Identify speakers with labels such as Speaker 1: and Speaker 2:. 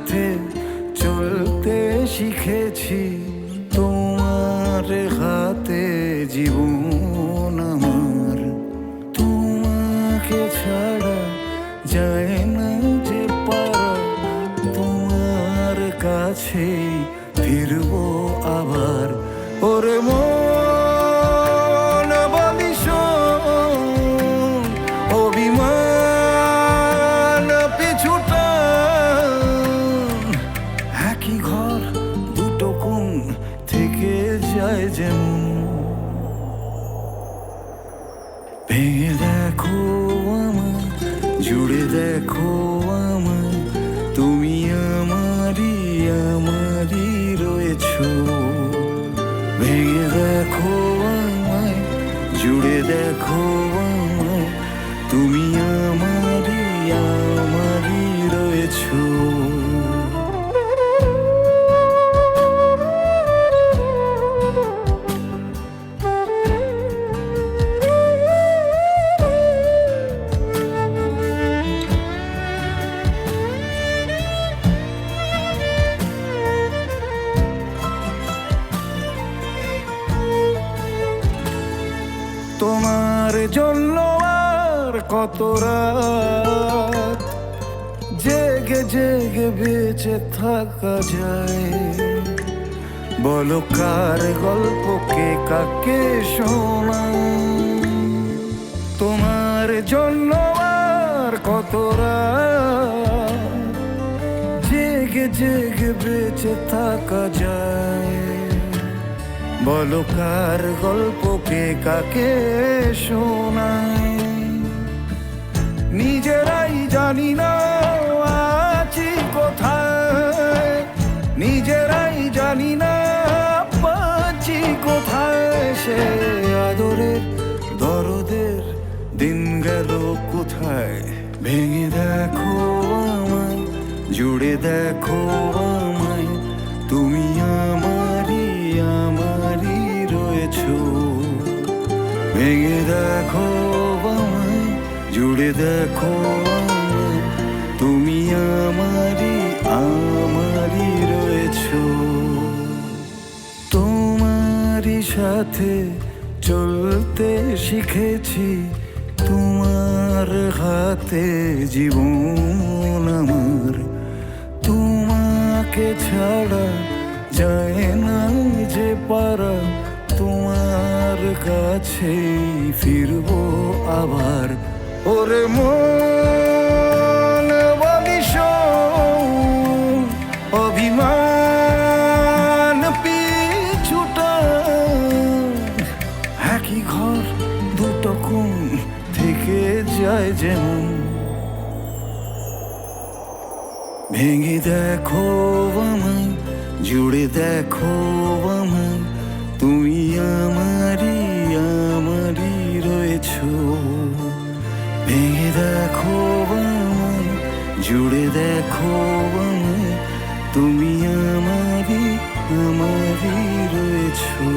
Speaker 1: সাথে চলতে শিখেছি, তোমার হাতে জীবন আমার। তোমাকে ছাড়া যায় না যে পারা, তোমার কাছে ফিরবো আবার। ওরে মন বলি শোন, অভিমান পিছুটা একই ঘর দুটো কোণ থেকে যায় যেমন। ভেঙে দেখো আমায়, জুড়ে দেখো আমায়, তুমি আমারই আমারই রয়েছো। ভেঙে দেখো আমায়, জুড়ে দেখো আমায়, তুমি আমারই আমারই রয়েছো। তোমার জন্য আর কত রাত জেগে জেগে বেঁচে থাকা যায়। বলো কার গল্পকে কাকে শোনাই। তোমার জন্য আর কত রাত জেগে জেগে বেঁচে থাকা যায়। বলো কার গল্পকে কাকে শোনাই। নিজেরাই জানি না আছি কোথায়, নিজেরাই জানি না পাচ্ছি কোথায়। সে আদরের দরদের দিন গেল কোথায়। ভেঙে দেখো আমায়, জুড়ে দেখো আমায়, তুমি আমারই আমারই রয়েছো। ভেঙে দেখো আমায়, জুড়ে দেখো আমায়, তুমি আমারই আমারই রয়েছো। তোমারই সাথে চলতে শিখেছি, তোমার হাতে জীবন আমার। তোমাকে ছাড়া যায় না যে পারা, তোমার কাছে ফিরবো আবার। ওরে মন বলি শোন, অভিমান পিছুটা একই ঘর দুটো কোণ থেকে যায় যেমন। ভেঙে দেখো আমায়, জুড়ে দেখো আমায়, তুমি আমারই আমারই রয়েছো। ভেঙে দেখো আমায়, জুড়ে দেখো আমায়, তুমি আমারই আমারই রয়েছো।